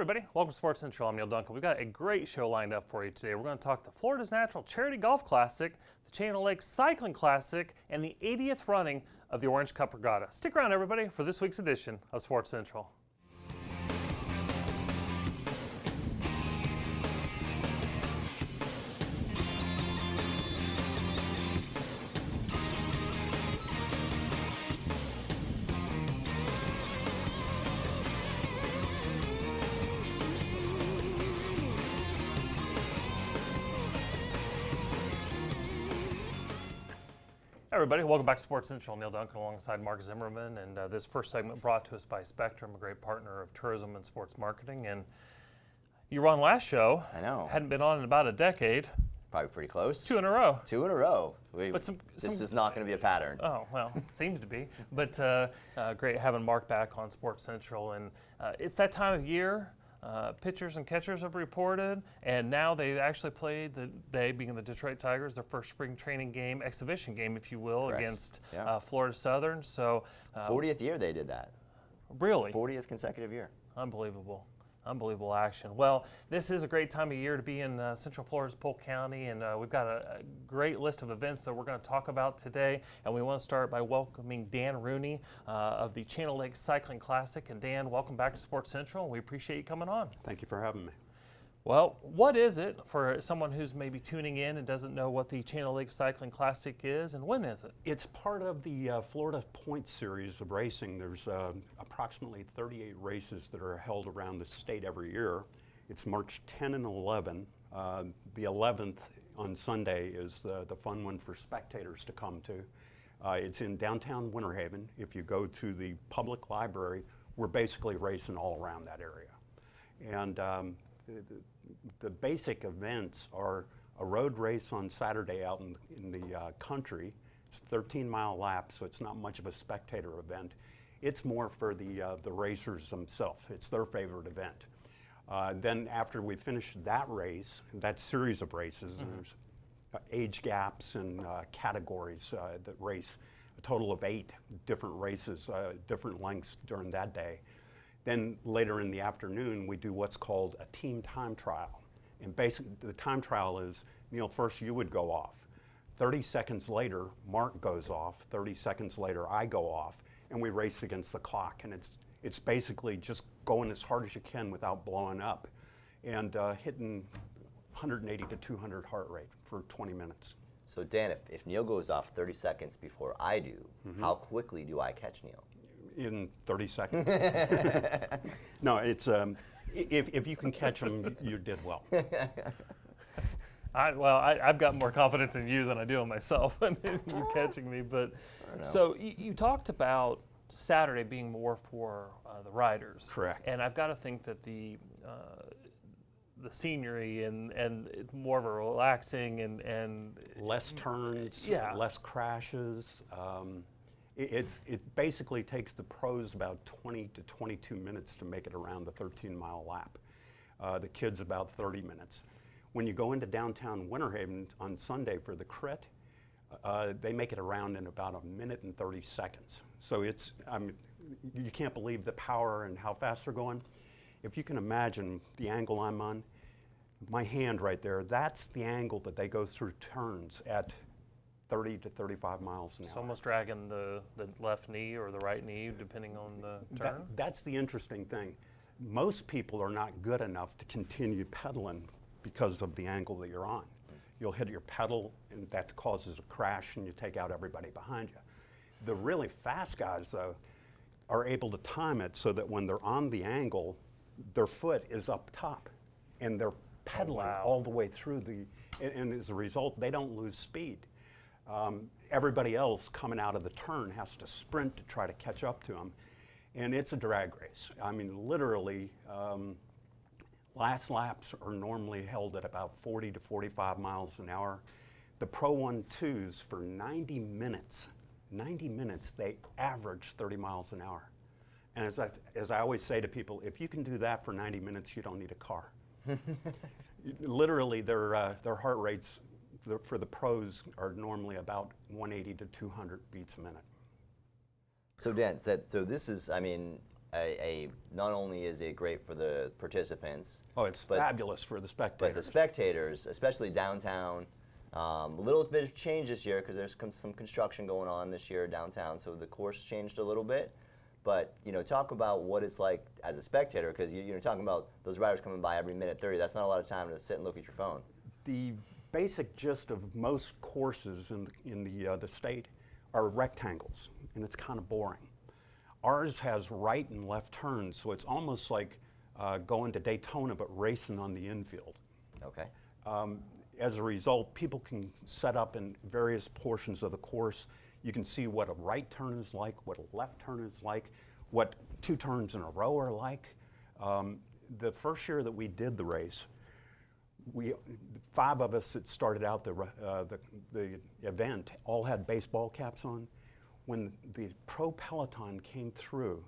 Everybody, welcome to Sports Central. I'm Neal Duncan. We've got a great show lined up for you today. We're going to talk the Florida's Natural Charity Golf Classic, the Channel Lake Cycling Classic, and the 80th running of the Orange Cup Regatta. Stick around, everybody, for this week's edition of Sports Central. Everybody, welcome back to Sports Central. Neal Duncan alongside Marc Zimmerman, and this first segment brought to us by Spectrum, a great partner of tourism and sports marketing. And you were on last show. I know. Hadn't been on in about a decade. Probably pretty close. 2 in a row. 2 in a row. This is not going to be a pattern. Oh, well, seems to be. But great having Marc back on Sports Central. And it's that time of year. Pitchers and catchers have reported, and now they've actually played, they being the Detroit Tigers, their first spring training game, exhibition game, if you will, Correct. Against Yeah. Florida Southern. So 40th year they did that. Really? 40th consecutive year. Unbelievable. Unbelievable action. Well, this is a great time of year to be in Central Florida's Polk County, and we've got a great list of events that we're going to talk about today. And we want to start by welcoming Dan Rooney of the Channel Lake Cycling Classic. And Dan, welcome back to Sports Central. We appreciate you coming on. Thank you for having me. Well, what is it for someone who's maybe tuning in and doesn't know what the Channel Lake Cycling Classic is, and when is it? It's part of the Florida Points series of racing. There's approximately 38 races that are held around the state every year. It's March 10 and 11. The 11th on Sunday is the fun one for spectators to come to. It's in downtown Winter Haven. If you go to the public library, we're basically racing all around that area. And the basic events are a road race on Saturday out in the country. It's a 13-mile lap, so it's not much of a spectator event. It's more for the racers themselves. It's their favorite event. Then after we finish that race, that series of races, there's age gaps and categories that race, a total of 8 different races, different lengths during that day. Then later in the afternoon, we do what's called a team time trial. And basically, the time trial is, Neal, first you would go off. 30 seconds later, Marc goes off. 30 seconds later, I go off. And we race against the clock. And it's basically just going as hard as you can without blowing up and hitting 180 to 200 heart rate for 20 minutes. So Dan, if Neal goes off 30 seconds before I do, how quickly do I catch Neal? In 30 seconds. No, it's if you can catch them, you did well. I've got more confidence in you than I do in myself in you catching me. But so you talked about Saturday being more for the riders. Correct. And I've got to think that the scenery and it's more of a relaxing and less turns, yeah. Less crashes. It basically takes the pros about 20 to 22 minutes to make it around the 13-mile lap. The kids about 30 minutes. When you go into downtown Winter Haven on Sunday for the crit, they make it around in about 1 minute and 30 seconds. So it's, you can't believe the power and how fast they're going. If you can imagine the angle I'm on, my hand right there, that's the angle that they go through turns at 30 to 35 miles an hour. It's almost dragging the left knee or the right knee, depending on the turn. That's the interesting thing. Most people are not good enough to continue pedaling because of the angle that you're on. You'll hit your pedal, and that causes a crash, and you take out everybody behind you. The really fast guys, though, are able to time it so that when they're on the angle, their foot is up top, and they're pedaling all the way through and as a result, they don't lose speed. Everybody else coming out of the turn has to sprint to try to catch up to them. And it's a drag race. I mean, literally, last laps are normally held at about 40 to 45 miles an hour. The Pro 1-2s for 90 minutes, they average 30 miles an hour. And as I always say to people, if you can do that for 90 minutes, you don't need a car. Literally, their heart rates for the pros are normally about 180 to 200 beats a minute. So Dan, so this is, I mean, not only is it great for the participants, Oh, it's fabulous for the spectators. but the spectators, especially downtown, a little bit of change this year because there's some construction going on this year downtown, so the course changed a little bit. But talk about what it's like as a spectator, because you're talking about those riders coming by every minute 30. That's not a lot of time to sit and look at your phone. The basic gist of most courses in the state are rectangles, and it's kind of boring. Ours has right and left turns, so it's almost like going to Daytona but racing on the infield. Okay. As a result, people can set up in various portions of the course. You can see what a right turn is like, what a left turn is like, what 2 turns in a row are like. The first year that we did the race, 5 of us that started out the event all had baseball caps on. When the pro peloton came through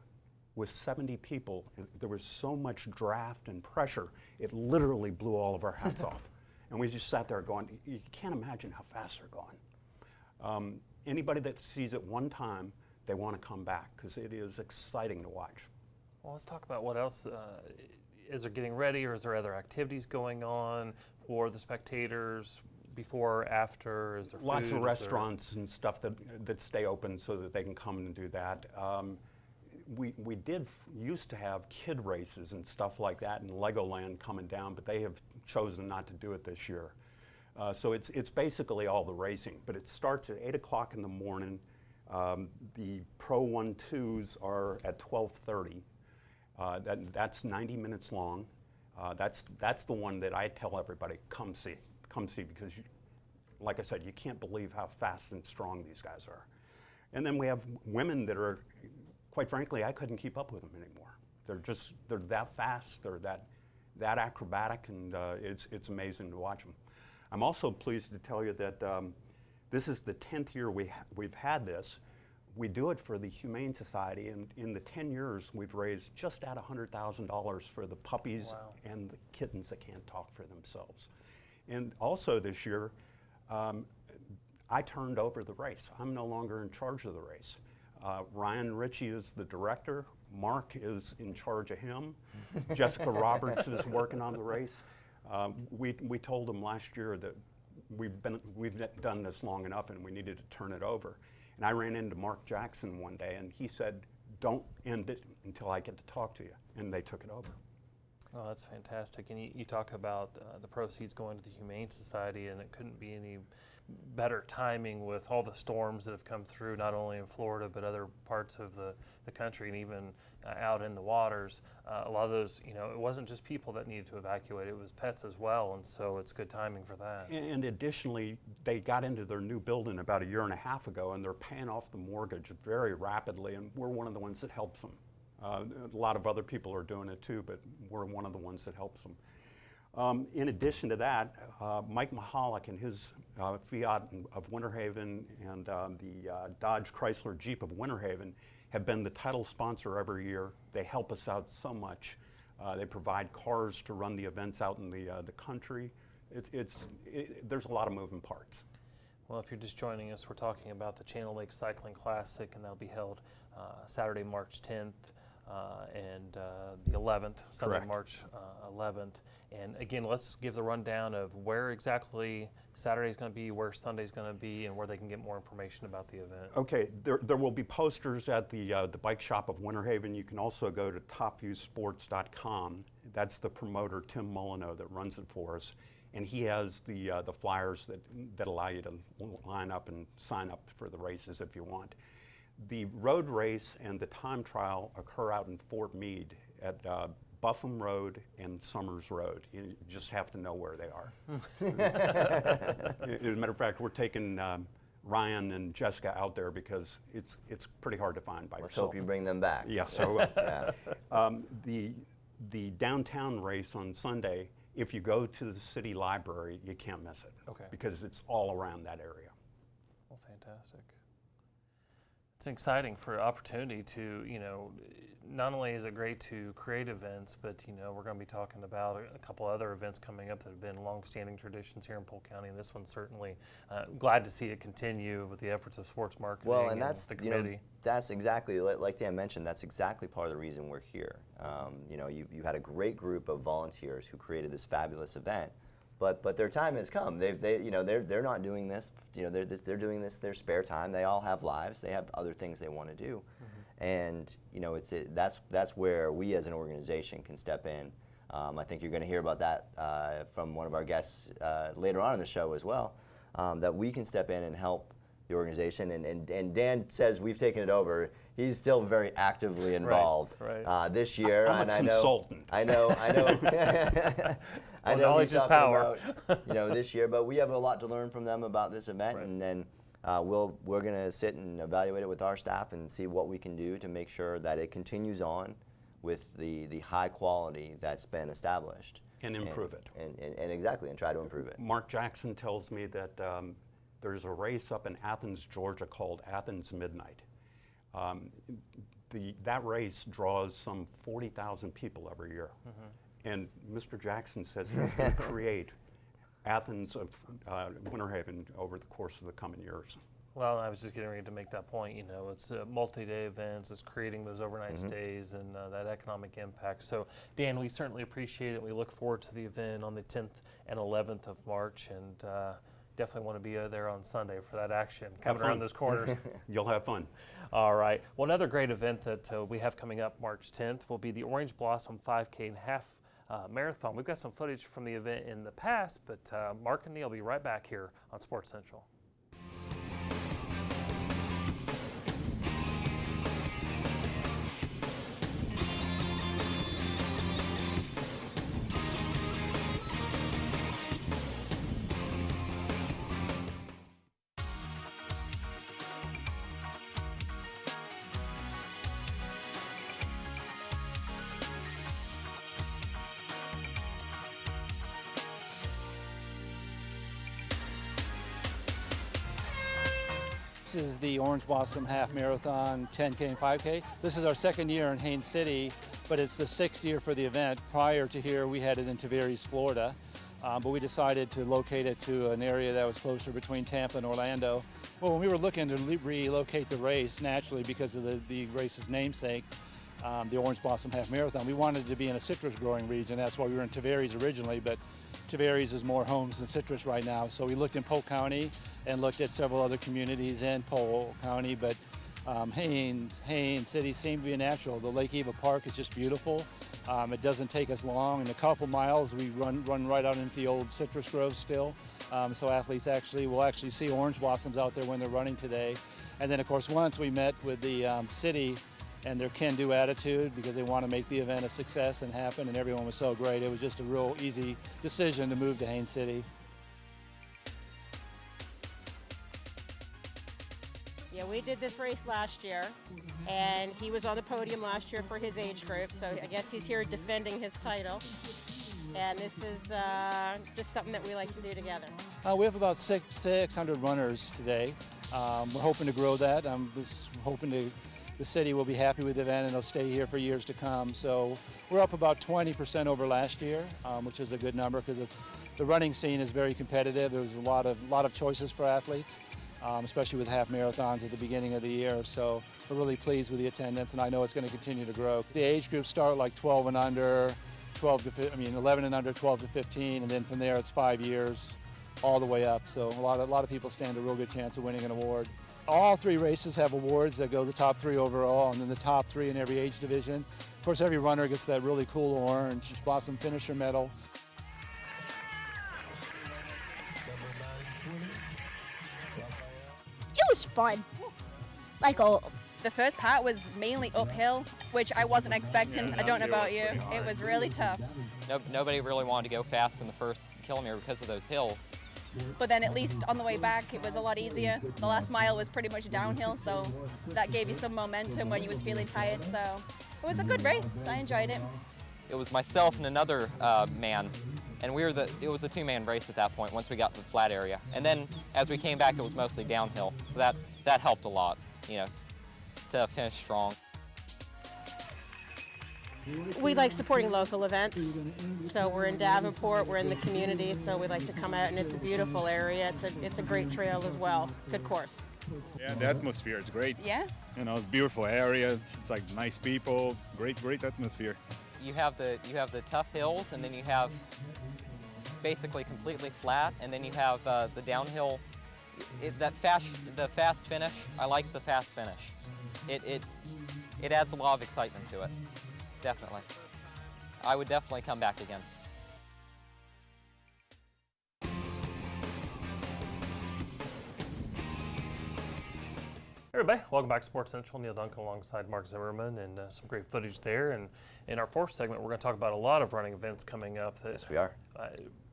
with 70 people, there was so much draft and pressure, it literally blew all of our hats off. And we just sat there going, you can't imagine how fast they're going. Anybody that sees it one time, they want to come back because it is exciting to watch. Well, let's talk about what else. Is there getting ready, or is there other activities going on for the spectators before, after? Is there Lots food? of restaurants and stuff that stay open so that they can come and do that. We used to have kid races and stuff like that in Legoland coming down, but they have chosen not to do it this year. So it's basically all the racing, but it starts at 8 o'clock in the morning. The Pro 1-2s are at 12:30. That's 90 minutes long. That's the one that I tell everybody, come see because, like I said, you can't believe how fast and strong these guys are. And then we have women that are, quite frankly, I couldn't keep up with them anymore. They're that fast, they're that acrobatic, and it's amazing to watch them. I'm also pleased to tell you that this is the 10th year we've had this. We do it for the Humane Society, and in the 10 years, we've raised just at $100,000 for the puppies Wow. and the kittens that can't talk for themselves. And also this year, I turned over the race. I'm no longer in charge of the race. Ryan Ritchie is the director. Marc is in charge of him. Jessica Roberts is working on the race. We told them last year that we've done this long enough and we needed to turn it over. And I ran into Marc Jackson one day and he said, don't end it until I get to talk to you. And they took it over. Oh, that's fantastic. And you talk about the proceeds going to the Humane Society, and it couldn't be any better timing with all the storms that have come through, not only in Florida, but other parts of the country, and even out in the waters. A lot of those, it wasn't just people that needed to evacuate, it was pets as well, and so it's good timing for that. And additionally, they got into their new building about 1.5 years ago, and they're paying off the mortgage very rapidly, and we're one of the ones that helps them. A lot of other people are doing it too, but we're one of the ones that helps them. In addition to that, Mike Mahalik and his Fiat of Winter Haven and the Dodge Chrysler Jeep of Winter Haven have been the title sponsor every year. They help us out so much. They provide cars to run the events out in the country. There's a lot of moving parts. Well, if you're just joining us, we're talking about the Channel Lake Cycling Classic, and that'll be held Saturday, March 10th. And the 11th, Sunday, Correct. March 11th. And again, let's give the rundown of where exactly Saturday's going to be, where Sunday's going to be, and where they can get more information about the event. Okay, there will be posters at the bike shop of Winter Haven. You can also go to topviewsports.com. That's the promoter, Tim Molyneux, that runs it for us. And he has the flyers that allow you to line up and sign up for the races if you want. The road race and the time trial occur out in Fort Meade at Buffum Road and Summers Road. You just have to know where they are. As a matter of fact, we're taking Ryan and Jessica out there because it's pretty hard to find by Let's yourself. hope you bring them back. Yeah, so Yeah. the downtown race on Sunday, if you go to the city library, you can't miss it. Okay. Because it's all around that area. Well, fantastic. It's exciting for opportunity to, not only is it great to create events, but, we're going to be talking about a couple other events coming up that have been long-standing traditions here in Polk County, and this one's certainly glad to see it continue with the efforts of sports marketing and that's, the committee. That's exactly, like Dan mentioned, that's exactly part of the reason we're here. You had a great group of volunteers who created this fabulous event, but their time has come. They're not doing this. They're doing this their spare time. They all have lives. They have other things they want to do, and that's where we as an organization can step in. I think you're going to hear about that from one of our guests later on in the show as well. That we can step in and help the organization, and Dan says we've taken it over. He's still very actively involved. Right. This year, I'm a consultant. I know. I know knowledge he's is talking power. about, this year, but we have a lot to learn from them about this event, Right. and then we're going to sit and evaluate it with our staff and see what we can do to make sure that it continues on with the high quality that's been established. And improve it. And exactly, and try to improve it. Marc Jackson tells me that there's a race up in Athens, Georgia called Athens Midnight. That race draws some 40,000 people every year. And Mr. Jackson says he's going to create Athens of Winter Haven over the course of the coming years. Well, I was just getting ready to make that point. It's multi-day events, it's creating those overnight stays and that economic impact. So, Dan, we certainly appreciate it. We look forward to the event on the 10th and 11th of March, and definitely want to be there on Sunday for that action coming around those corners. You'll have fun. All right. Well, another great event that we have coming up March 10th will be the Orange Blossom 5K and Half Marathon. We've got some footage from the event in the past, but Marc and Neal will be right back here on Sports Central. This is the Orange Blossom Half Marathon 10K and 5K. This is our second year in Haines City, but it's the 6th year for the event. Prior to here, we had it in Tavares, Florida, but we decided to locate it to an area that was closer between Tampa and Orlando. Well, when we were looking to relocate the race, naturally, because of the race's namesake, the Orange Blossom Half Marathon, we wanted to be in a citrus growing region. That's why we were in Tavares originally, but Tavares is more homes than citrus right now. So we looked in Polk County and looked at several other communities in Polk County, but Haines City seemed to be a natural. The Lake Eva Park is just beautiful. It doesn't take us long. In a couple miles, we run right out into the old citrus grove still. So athletes will actually see orange blossoms out there when they're running today. And then, of course, once we met with the city and their can-do attitude, because they want to make the event a success and happen, and everyone was so great. It was just a real easy decision to move to Haines City. Yeah, we did this race last year, and he was on the podium last year for his age group, so I guess he's here defending his title. And this is just something that we like to do together. We have about 600 runners today. We're hoping to grow that. I'm just hoping the city will be happy with the event and they'll stay here for years to come. So we're up about 20% over last year, which is a good number because the running scene is very competitive. There's a lot of choices for athletes, especially with half marathons at the beginning of the year. So we're really pleased with the attendance, and I know it's going to continue to grow. The age groups start like 12 and under, 11 and under, 12 to 15, and then from there it's 5 years all the way up. So a lot of people stand a real good chance of winning an award. All 3 races have awards that go the top 3 overall, and then the top 3 in every age division. Of course, every runner gets that really cool orange blossom finisher medal. It was fun. The first part was mainly uphill, which I wasn't expecting. I don't know about you. It was really tough. Nobody really wanted to go fast in the first kilometer because of those hills. But then at least on the way back, it was a lot easier. The last mile was pretty much downhill, so that gave you some momentum when you was feeling tired. So it was a good race. I enjoyed it. It was myself and another man, and it was a 2-man race at that point once we got to the flat area. And then as we came back, it was mostly downhill, so that helped a lot, to finish strong. We like supporting local events. So we're in Davenport, we're in the community, so we like to come out, and it's a beautiful area. It's a great trail as well. Good course. Yeah, the atmosphere is great. Yeah. You know, beautiful area. It's like nice people, great atmosphere. You have the tough hills, and then you have basically completely flat, and then you have the downhill. The fast finish. I like the fast finish. It adds a lot of excitement to it. Definitely. I would definitely come back again. Everybody, welcome back to Sports Central. Neal Duncan alongside Marc Zimmerman, and some great footage there. And in our fourth segment, we're going to talk about a lot of running events coming up that Yes, we are.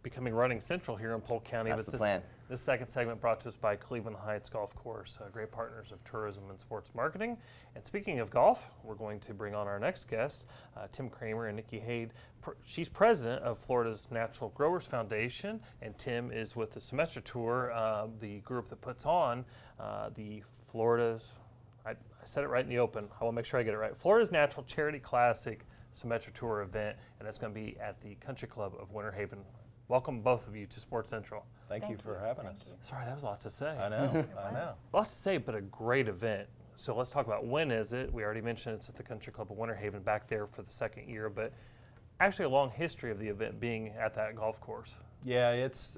becoming running central here in Polk County. That's the plan. This second segment brought to us by Cleveland Heights Golf Course, great partners of tourism and sports marketing. And speaking of golf, we're going to bring on our next guest, Tim Kramer and Nikki Hayde. She's president of Florida's Natural Growers Foundation, and Tim is with the Symetra Tour, the group that puts on the Florida's, I said it right in the open, I want to make sure I get it right, Florida's Natural Charity Classic Symetra Tour event, and it's going to be at the Country Club of Winter Haven. Welcome both of you to Sports Central. Thank you for having us. Sorry, that was a lot to say. I know, I know. A lot to say, but a great event. So let's talk about when is it. We already mentioned it's at the Country Club of Winter Haven, back there for the second year, but actually a long history of the event being at that golf course. Yeah, it's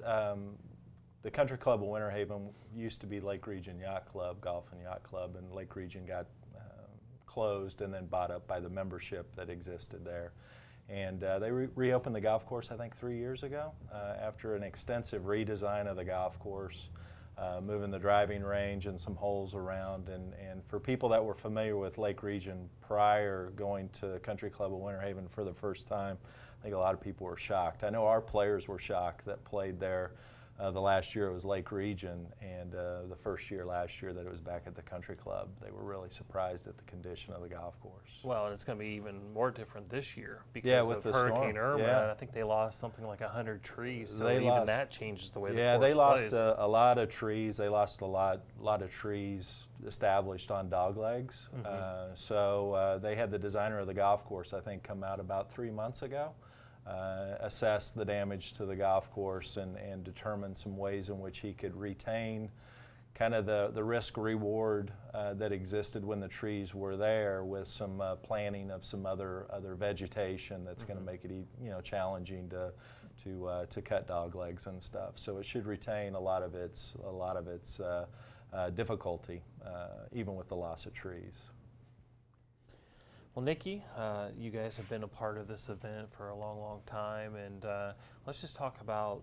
the Country Club of Winter Haven used to be Lake Region Yacht Club, Golf and Yacht Club, and Lake Region got closed and then bought up by the membership that existed there. And they reopened the golf course, I think, 3 years ago, after an extensive redesign of the golf course, moving the driving range and some holes around. And for people that were familiar with Lake Region prior going to Country Club of Winter Haven for the first time, I think a lot of people were shocked. I know our players were shocked that played there. The last year it was Lake Region, and the first year last year that it was back at the Country Club. They were really surprised at the condition of the golf course. Well, and it's going to be even more different this year because of Hurricane Irma. Yeah. I think they lost something like 100 trees, so they even lost, that changes the way the yeah, course they lost plays. a lot of trees. They lost a lot of trees established on dog legs. So they had the designer of the golf course, I think, come out about 3 months ago. Assess the damage to the golf course and determine some ways in which he could retain kind of the risk reward that existed when the trees were there, with some planting of some other vegetation that's going to make it challenging to cut dog legs and stuff. So it should retain a lot of its difficulty even with the loss of trees. Well, Nikki, you guys have been a part of this event for a long, long time, and let's just talk about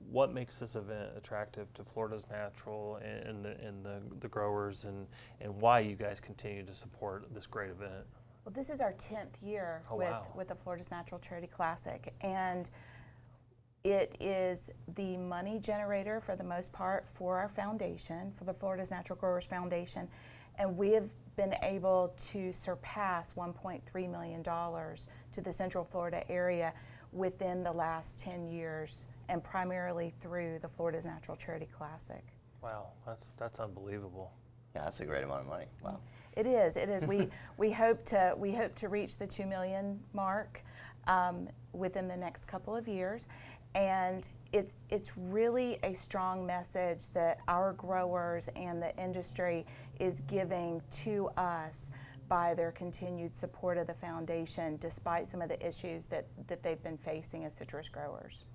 what makes this event attractive to Florida's Natural and the growers, and why you guys continue to support this great event. Well, this is our 10th year with the Florida's Natural Charity Classic, and it is the money generator for the most part for our foundation, for the Florida's Natural Growers Foundation, and we have been able to surpass $1.3 million to the Central Florida area within the last 10 years, and primarily through the Florida's Natural Charity Classic. Wow, that's unbelievable. Yeah, that's a great amount of money. Wow. It is. It is. we hope to reach the 2 million mark within the next couple of years, and it's really a strong message that our growers and the industry is giving to us by their continued support of the foundation, despite some of the issues that they've been facing as citrus growers.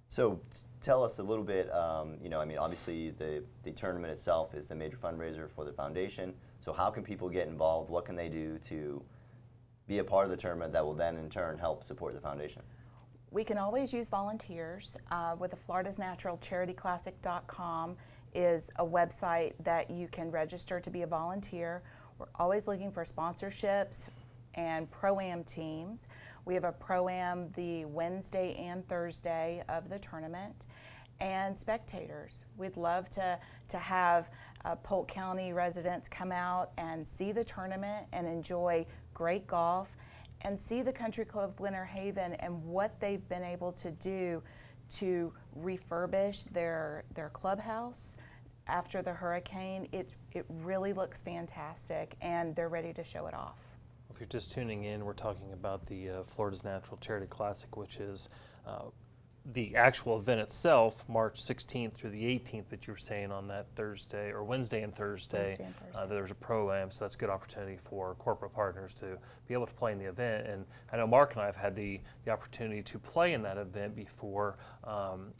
So tell us a little bit, obviously the tournament itself is the major fundraiser for the foundation. So how can people get involved? What can they do to be a part of the tournament that will then in turn help support the foundation? We can always use volunteers. With the Florida's Natural CharityClassic.com is a website that you can register to be a volunteer. We're always looking for sponsorships and Pro-Am teams. We have a Pro-Am the Wednesday and Thursday of the tournament, and spectators. We'd love to have Polk County residents come out and see the tournament and enjoy great golf, and see the Country Club of Winter Haven and what they've been able to do to refurbish their clubhouse, after the hurricane, it really looks fantastic, and they're ready to show it off. If you're just tuning in, we're talking about the Florida's Natural Charity Classic, which is the actual event itself, March 16th through the 18th, that you were saying on that Thursday or Wednesday and Thursday. There's a pro-am, so that's a good opportunity for corporate partners to be able to play in the event. And I know Marc and I have had the opportunity to play in that event before,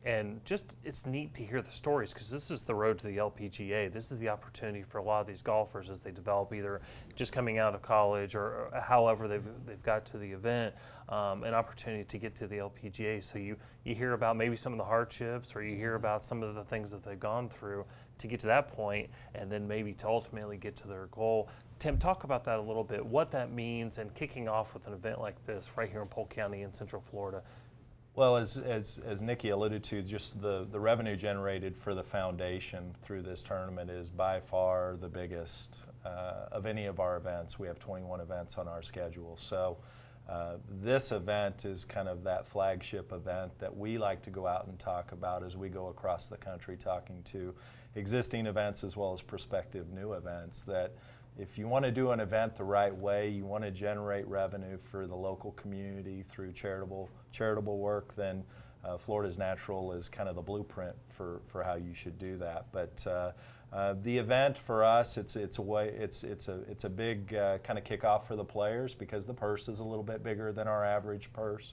and just it's neat to hear the stories, because this is the road to the LPGA. This is the opportunity for a lot of these golfers as they develop, either just coming out of college or however they've got to the event, an opportunity to get to the LPGA. So you hear about maybe some of the hardships, or you hear about some of the things that they've gone through to get to that point, and then maybe to ultimately get to their goal. Tim, talk about that a little bit, what that means, and kicking off with an event like this right here in Polk County in Central Florida. Well, as Nikki alluded to, just the revenue generated for the foundation through this tournament is by far the biggest of any of our events. We have 21 events on our schedule. So this event is kind of that flagship event that we like to go out and talk about as we go across the country, talking to existing events as well as prospective new events, that if you want to do an event the right way, you want to generate revenue for the local community through charitable work, then Florida's Natural is kind of the blueprint for how you should do that. But the event for us, it's a big kind of kickoff for the players, because the purse is a little bit bigger than our average purse,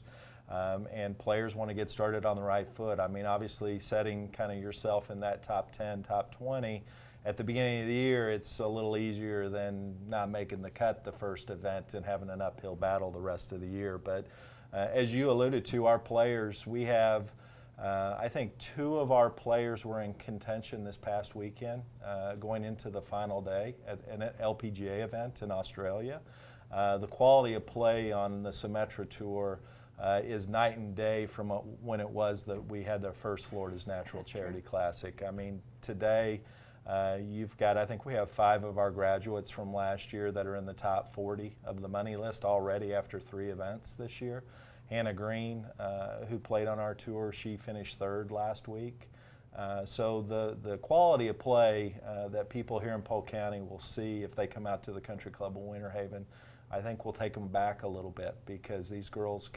and players want to get started on the right foot. I mean, obviously, setting kind of yourself in that top 10, top 20 at the beginning of the year, it's a little easier than not making the cut the first event and having an uphill battle the rest of the year. But as you alluded to, our players, we have I think 2 of our players were in contention this past weekend, going into the final day at an LPGA event in Australia. The quality of play on the Symetra Tour is night and day from when it was that we had the first Florida's Natural Charity Classic. I mean, today you've got, I think we have 5 of our graduates from last year that are in the top 40 of the money list already after 3 events this year. Hannah Green, who played on our tour, she finished 3rd last week. So the quality of play that people here in Polk County will see if they come out to the Country Club of Winter Haven, I think will take them back a little bit, because these girls,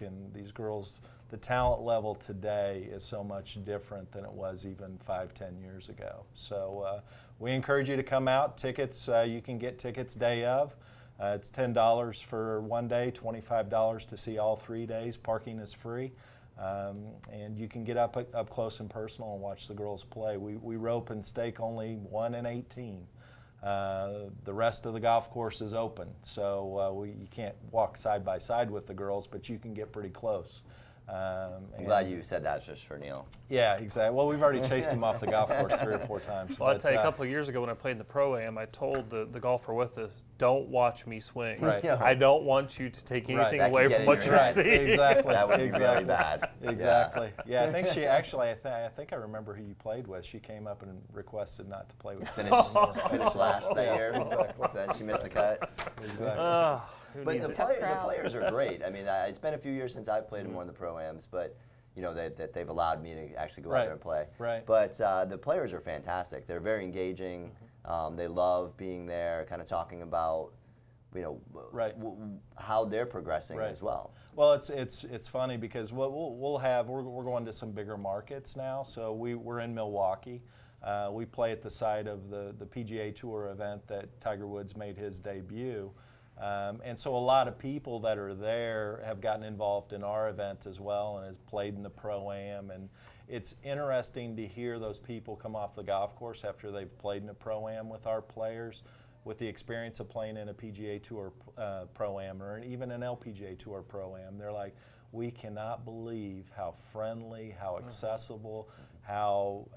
the talent level today is so much different than it was even 5-10 years ago. So we encourage you to come out. Tickets, you can get tickets day of. It's $10 for one day, $25 to see all 3 days. Parking is free, and you can get up close and personal and watch the girls play. We rope and stake only 1 in 18. The rest of the golf course is open, so you can't walk side by side with the girls, but you can get pretty close. I'm glad you said that just for Neal. Yeah, exactly. Well, we've already chased him off the golf course 3 or 4 times. Well, I'll tell you, a couple of years ago when I played in the Pro-Am, I told the golfer with us, don't watch me swing. Right. I don't want you to take anything away from what you're seeing. Exactly. That would be really bad. Exactly. Yeah, I think she actually, I think I remember who you played with. She came up and requested not to play with you. Finished last that year. Exactly. So then she missed the cut. Exactly. But the players are great. I mean, it's been a few years since I've played in one of the Pro-Ams, but you know that they've allowed me to actually go out there and play. Right. But the players are fantastic. They're very engaging. They love being there, kind of talking about, you know, how they're progressing as well. Well, it's funny because what we're going to some bigger markets now. So we're in Milwaukee. We play at the site of the PGA Tour event that Tiger Woods made his debut. And so a lot of people that are there have gotten involved in our event as well and has played in the Pro-Am. And it's interesting to hear those people come off the golf course after they've played in a Pro-Am with our players, with the experience of playing in a PGA Tour Pro-Am or even an LPGA Tour Pro-Am. They're like, we cannot believe how friendly, how accessible, how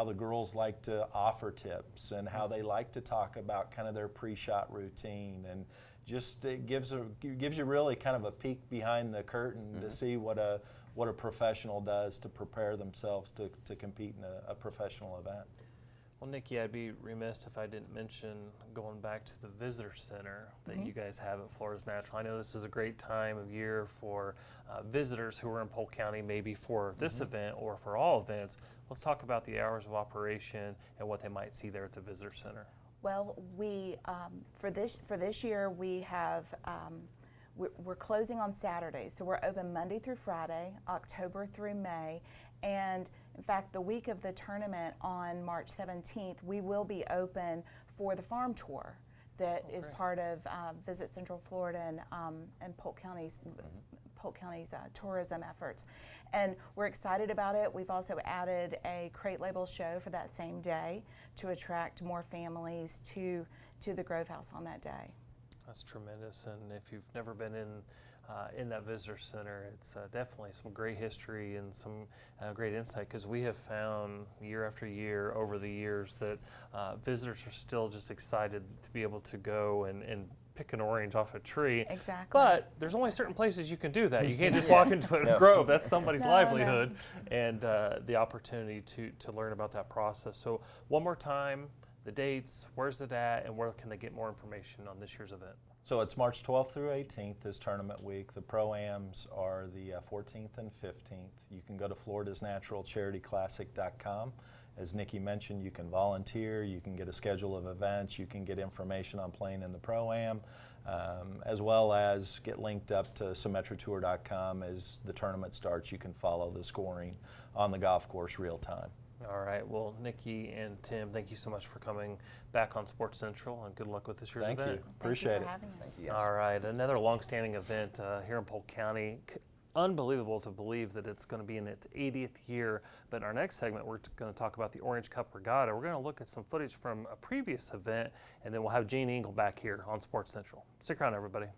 the girls like to offer tips and how they like to talk about kind of their pre-shot routine, and just it gives you really kind of a peek behind the curtain to see what a professional does to prepare themselves to compete in a professional event. Well, Nikki, I'd be remiss if I didn't mention going back to the visitor center that you guys have at Florida's Natural. I know this is a great time of year for visitors who are in Polk County, maybe for this event or for all events. Let's talk about the hours of operation and what they might see there at the visitor center. Well, we for this year we have we're closing on Saturdays, so we're open Monday through Friday, October through May, and in fact, the week of the tournament on March 17th, we will be open for the farm tour that is part of Visit Central Florida and Polk County's tourism efforts. And we're excited about it. We've also added a crate label show for that same day to attract more families to the Grove House on that day. That's tremendous, and if you've never been in that visitor center, it's definitely some great history and some great insight, because we have found year after year over the years that visitors are still just excited to be able to go and pick an orange off a tree. Exactly. But there's only certain places you can do that. You can't just walk into a grove. That's somebody's livelihood. And the opportunity to learn about that process. So one more time, the dates, where's it at, and where can they get more information on this year's event? So it's March 12th through 18th is tournament week. The Pro-Ams are the 14th and 15th. You can go to floridasnaturalcharityclassic.com. As Nikki mentioned, you can volunteer, you can get a schedule of events, you can get information on playing in the Pro-Am, as well as get linked up to symetratour.com. As the tournament starts, you can follow the scoring on the golf course real time. All right. Well, Nikki and Tim, thank you so much for coming back on Sports Central, and good luck with this year's event. Thank you. Appreciate it. Thank you, guys. All right. Another long-standing event here in Polk County. Unbelievable to believe that it's going to be in its 80th year. But in our next segment, we're going to talk about the Orange Cup Regatta. We're going to look at some footage from a previous event, and then we'll have Gene Engle back here on Sports Central. Stick around, everybody.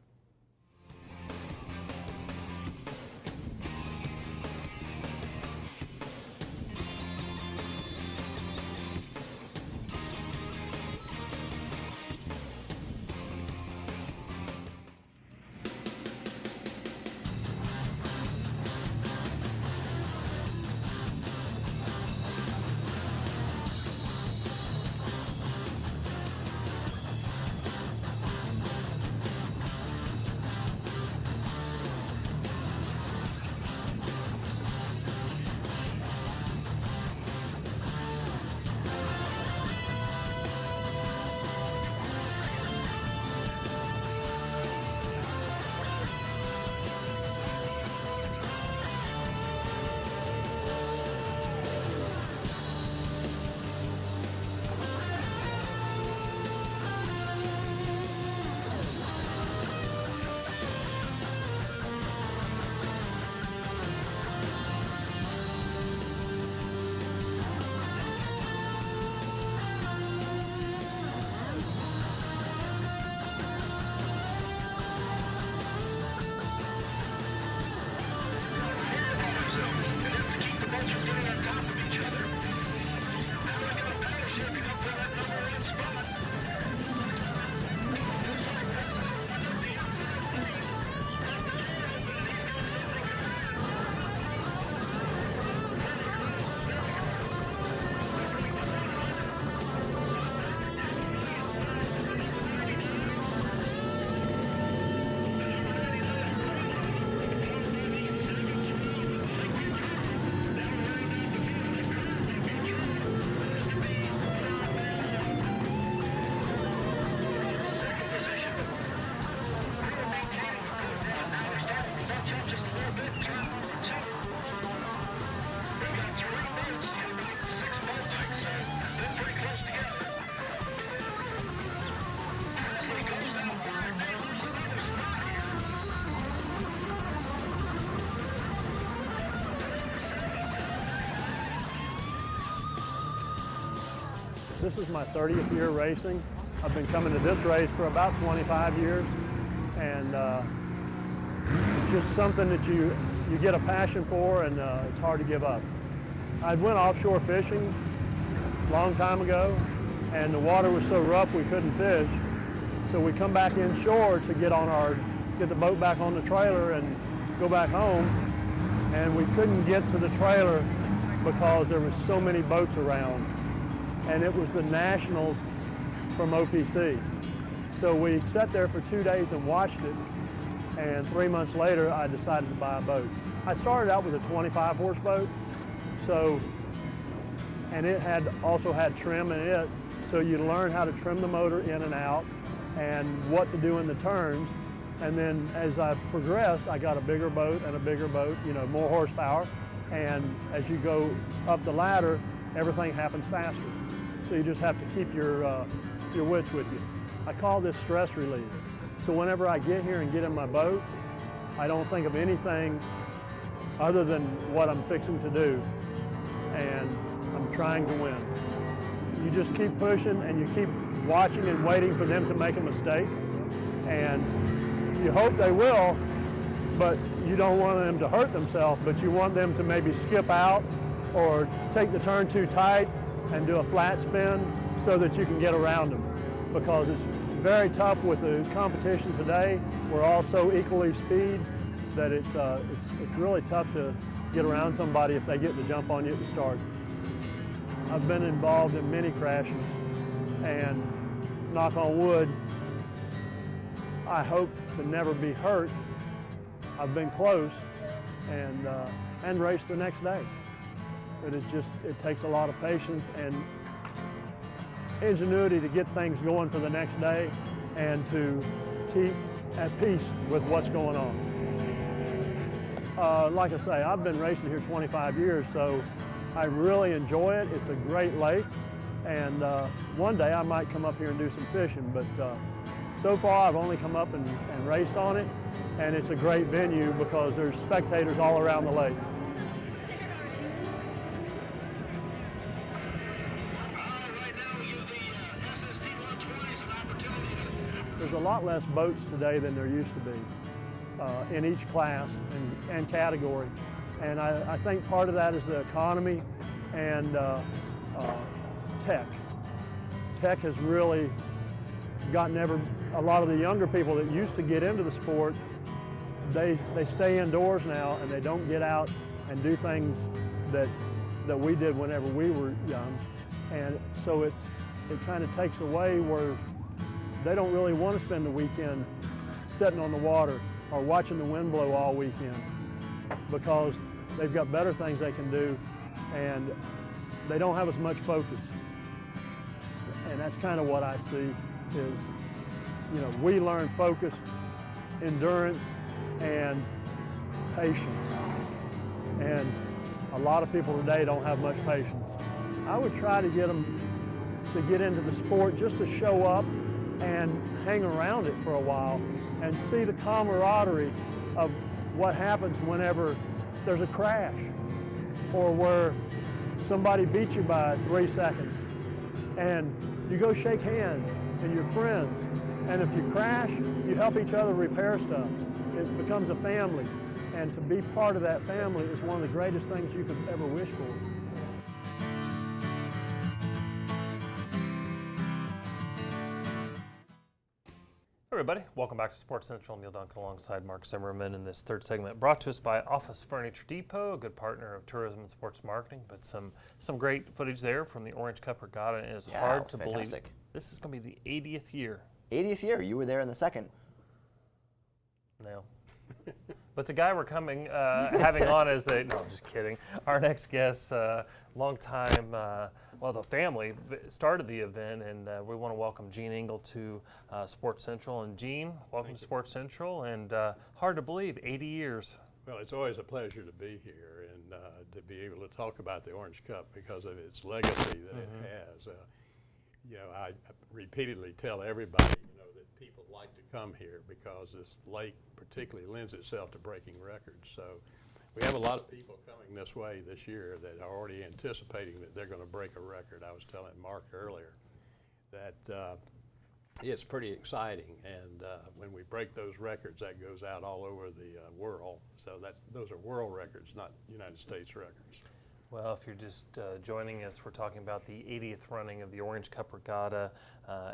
This is my 30th year racing. I've been coming to this race for about 25 years, and it's just something that you get a passion for, and it's hard to give up. I went offshore fishing a long time ago, and the water was so rough we couldn't fish, so we come back inshore to get the boat back on the trailer and go back home, and we couldn't get to the trailer because there was so many boats around. and it was the Nationals from OPC. So we sat there for 2 days and watched it, and 3 months later I decided to buy a boat. I started out with a 25 horse boat, and it also had trim in it, so you learn how to trim the motor in and out and what to do in the turns. And then as I progressed, I got a bigger boat and a bigger boat, you know, more horsepower. And as you go up the ladder, everything happens faster. So you just have to keep your wits with you. I call this stress reliever. So whenever I get here and get in my boat, I don't think of anything other than what I'm fixing to do. And I'm trying to win. You just keep pushing and you keep watching and waiting for them to make a mistake. And you hope they will, but you don't want them to hurt themselves, but you want them to maybe skip out or take the turn too tight and do a flat spin so that you can get around them. Because it's very tough with the competition today. We're all so equally speed that it's really tough to get around somebody if they get the jump on you at the start. I've been involved in many crashes, and knock on wood, I hope to never be hurt. I've been close and raced the next day. But it takes a lot of patience and ingenuity to get things going for the next day and to keep at peace with what's going on. Like I say, I've been racing here 25 years, so I really enjoy it. It's a great lake, and one day I might come up here and do some fishing, but so far I've only come up and raced on it, and it's a great venue because there's spectators all around the lake. There's a lot less boats today than there used to be in each class and category. And I think part of that is the economy and tech. Tech has really gotten a lot of the younger people that used to get into the sport, they stay indoors now and they don't get out and do things that we did whenever we were young. And so it kind of takes away where they don't really want to spend the weekend sitting on the water or watching the wind blow all weekend, because they've got better things they can do and they don't have as much focus. And that's kind of what I see is, you know, we learn focus, endurance, and patience. And a lot of people today don't have much patience. I would try to get them to get into the sport just to show up and hang around it for a while and see the camaraderie of what happens whenever there's a crash or where somebody beats you by 3 seconds and you go shake hands and you're friends, and if you crash, you help each other repair stuff. It becomes a family, and to be part of that family is one of the greatest things you could ever wish for. Everybody, welcome back to Sports Central. Neal Duncan alongside Marc Zimmerman in this third segment, brought to us by Office Furniture Depot, a good partner of tourism and sports marketing. But some great footage there from the Orange Cup Regatta, and it's hard to believe this is going to be the 80th year. 80th year. You were there in the second. No. But the guy we're having on as no, I'm just kidding. Our next guest, long time, well, the family started the event, and we want to welcome Gene Engle to Sports Central. And Gene, welcome to Sports Central, and hard to believe, 80 years. Well, it's always a pleasure to be here and to be able to talk about the Orange Cup because of its legacy that it has. You know, I repeatedly tell everybody, you know, that people like to come here because this lake particularly lends itself to breaking records. So we have a lot of people coming this way this year that are already anticipating that they're going to break a record. I was telling Marc earlier that it's pretty exciting, and when we break those records, that goes out all over the world. So those are world records, not United States records. Well, if you're just joining us, we're talking about the 80th running of the Orange Cup Regatta,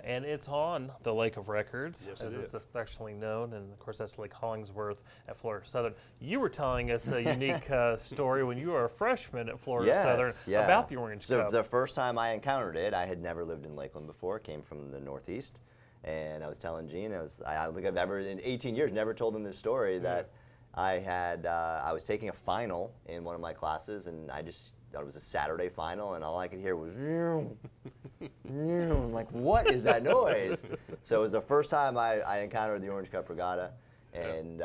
and it's on the Lake of Records, Yes, as it it's is. affectionately known, and of course that's Lake Hollingsworth at Florida Southern. You were telling us a unique story when you were a freshman at Florida Southern about the Orange so Cup. The first time I encountered it, I had never lived in Lakeland before, came from the Northeast, and I was telling Gene, I don't think I've ever, in 18 years, never told him this story, that I was taking a final in one of my classes, and I just thought it was a Saturday final, and all I could hear was, I'm like, what is that noise? So it was the first time I encountered the Orange Cup Regatta, and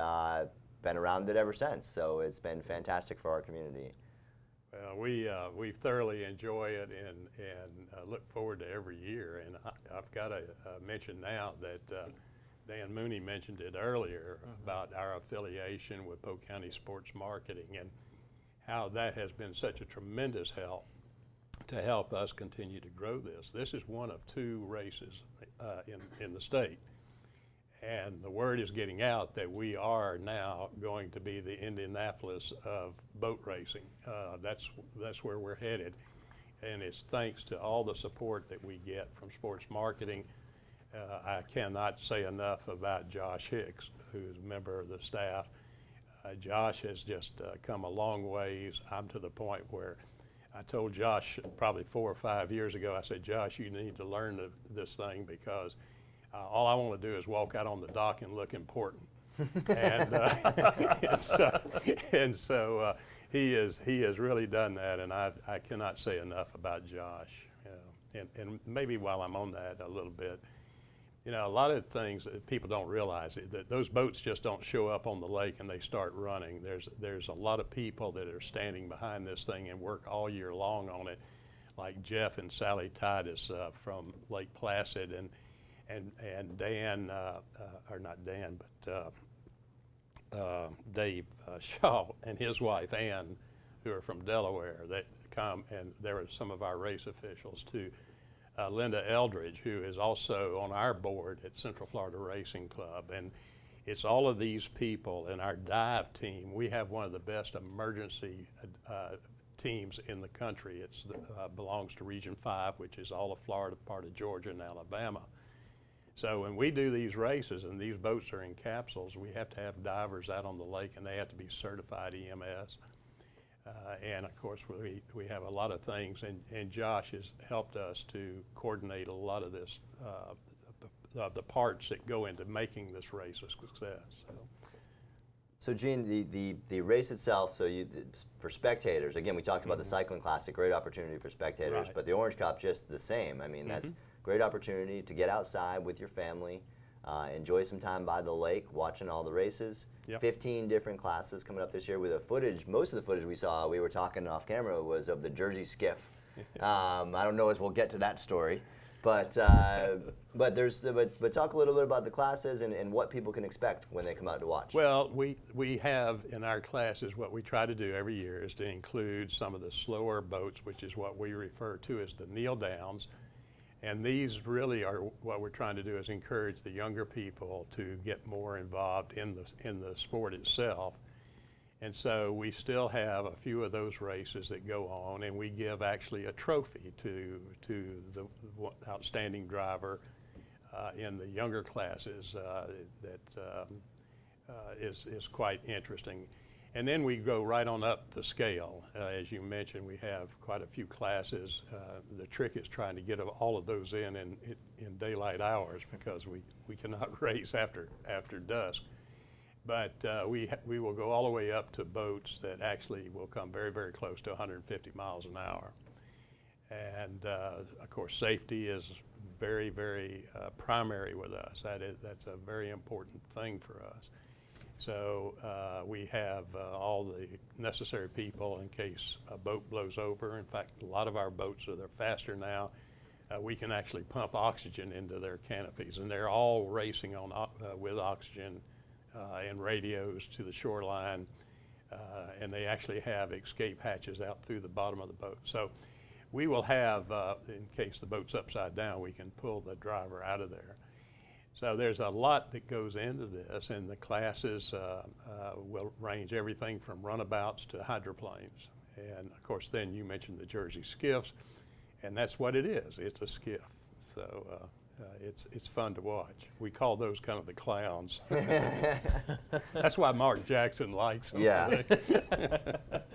been around it ever since. So it's been fantastic for our community. We thoroughly enjoy it and look forward to every year. And I've got to mention now that Dan Rooney mentioned it earlier about our affiliation with Polk County Sports Marketing and how that has been such a tremendous help to help us continue to grow this. This is one of 2 races in the state. And the word is getting out that we are now going to be the Indianapolis of boat racing. That's where we're headed. And it's thanks to all the support that we get from sports marketing. I cannot say enough about Josh Hicks, who's a member of the staff. Josh has just come a long ways. I'm to the point where I told Josh probably 4 or 5 years ago, I said, Josh, you need to learn this thing because all I want to do is walk out on the dock and look important. and so he has really done that, and I cannot say enough about Josh. And maybe while I'm on that a little bit, you know, a lot of things that people don't realize that those boats just don't show up on the lake and they start running. There's a lot of people that are standing behind this thing and work all year long on it, like Jeff and Sally Titus from Lake Placid, and Dan, or not Dan, but Dave Shaw and his wife Ann, who are from Delaware, that come, and there are some of our race officials too. Linda Eldridge, who is also on our board at Central Florida Racing Club. And it's all of these people and our dive team. We have one of the best emergency teams in the country. It belongs to Region 5, which is all of Florida, part of Georgia and Alabama. So when we do these races and these boats are in capsules, we have to have divers out on the lake, and they have to be certified EMS. And of course, we have a lot of things, and Josh has helped us to coordinate a lot of this, the parts that go into making this race a success. So Gene, the race itself, so for spectators, again, we talked about the Cycling Classic, great opportunity for spectators, but the Orange Cup just the same. I mean, that's great opportunity to get outside with your family, enjoy some time by the lake, watching all the races. 15 different classes coming up this year with the footage. Most of the footage we saw, we were talking off camera, was of the Jersey skiff. I don't know as we'll get to that story, but talk a little bit about the classes and what people can expect when they come out to watch. Well, we have in our classes, what we try to do every year is to include some of the slower boats, which is what we refer to as the kneel downs. And these really are what we're trying to do is encourage the younger people to get more involved in the sport itself. And so we still have a few of those races that go on, and we give actually a trophy to the outstanding driver in the younger classes that is quite interesting. And then we go right on up the scale. As you mentioned, we have quite a few classes. The trick is trying to get all of those in daylight hours because we cannot race after dusk. But we will go all the way up to boats that actually will come very, very close to 150 miles an hour. And of course, safety is very, very primary with us. That's a very important thing for us. So we have all the necessary people in case a boat blows over. In fact, a lot of our boats they're faster now. We can actually pump oxygen into their canopies, and they're all racing on with oxygen and radios to the shoreline, and they actually have escape hatches out through the bottom of the boat. So we will have, in case the boat's upside down, we can pull the driver out of there. So there's a lot that goes into this, and the classes will range everything from runabouts to hydroplanes. And of course, then you mentioned the Jersey Skiffs, and that's what it is. It's a skiff. So it's fun to watch. We call those kind of the clowns. That's why Marc Jackson likes them. Yeah.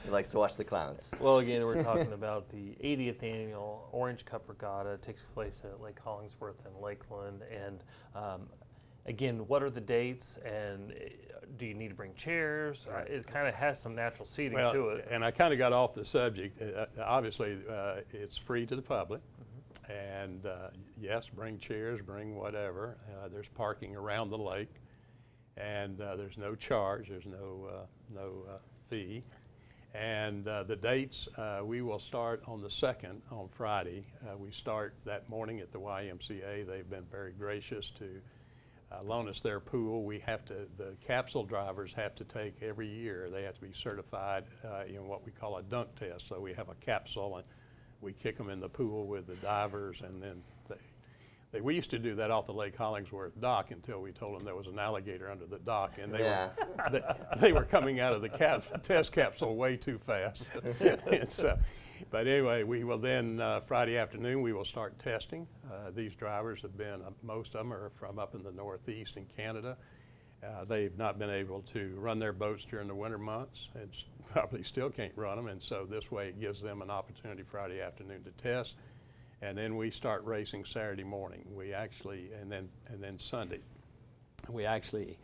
He likes to watch the clowns. Well, again, we're talking about the 80th Annual Orange Cup Regatta. It takes place at Lake Hollingsworth and Lakeland. And again, what are the dates, and do you need to bring chairs? It kind of has some natural seating to it. And I kind of got off the subject. Obviously, it's free to the public. And yes, bring chairs, bring whatever. There's parking around the lake, and there's no charge. There's no fee. And the dates, we will start on the 2nd, on Friday. We start that morning at the YMCA. They've been very gracious to loan us their pool. The capsule drivers have to take every year. They have to be certified in what we call a dunk test. So we have a capsule, and we kick them in the pool with the divers, and then we used to do that off the Lake Hollingsworth dock until we told them there was an alligator under the dock, and they were coming out of the test capsule way too fast. And so, but anyway, we will then, Friday afternoon, we will start testing. These drivers have been, most of them are from up in the Northeast in Canada. They've not been able to run their boats during the winter months, and probably still can't run them, and so this way it gives them an opportunity Friday afternoon to test, and then we start racing Saturday morning. We actually, and then Sunday. We actually,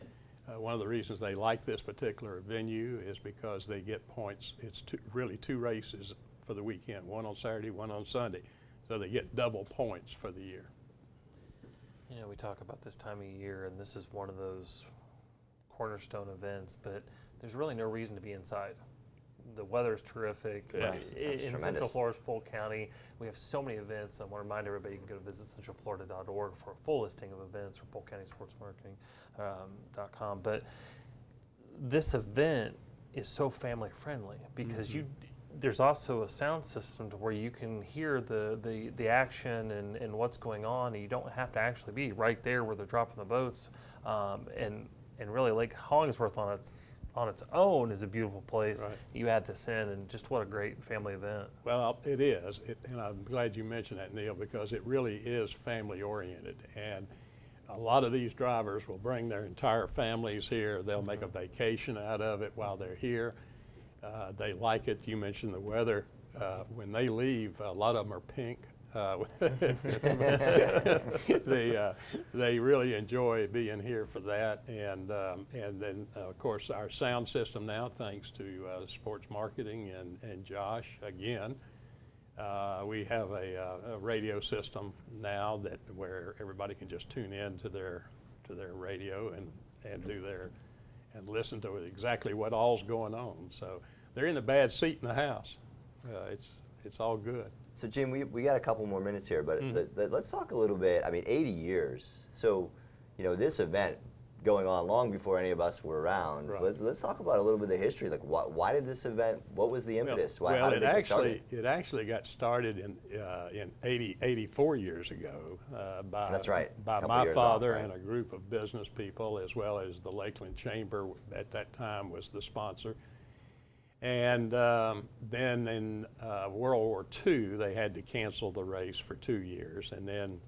one of the reasons they like this particular venue is because they get points. It's really two races for the weekend, one on Saturday, one on Sunday, so they get double points for the year. You know, we talk about this time of year, and this is one of those cornerstone events, but there's really no reason to be inside. The weather's terrific. Yeah, In Central Florida's Polk County, we have so many events. I want to remind everybody you can go to visitcentralflorida.org for a full listing of events, or polkcountysportsmarketing.com. But this event is so family friendly because there's also a sound system to where you can hear the action and what's going on, and you don't have to actually be right there where they're dropping the boats. And really, Lake Hollingsworth on its own is a beautiful place. Right. You add this in, and just what a great family event. Well, it is, and I'm glad you mentioned that, Neal, because it really is family oriented. And a lot of these drivers will bring their entire families here. They'll make a vacation out of it while they're here. They like it. You mentioned the weather. When they leave, a lot of them are pink. They really enjoy being here for that, and then of course our sound system now, thanks to sports marketing and Josh again, we have a radio system now where everybody can just tune in to their radio and listen to let's what all's going on. So they're in a bad seat in the house. It's all good. So Jim, we got a couple more minutes here, but let's talk a little bit. I mean, 80 years. So, you know, this event going on long before any of us were around. Right. Let's talk about a little bit of the history. Like, why did this event? What was the impetus? Well, it actually got started in 84 years ago by That's right. by my father and a group of business people, as well as the Lakeland Chamber at that time was the sponsor. And then in World War II, they had to cancel the race for 2 years, and then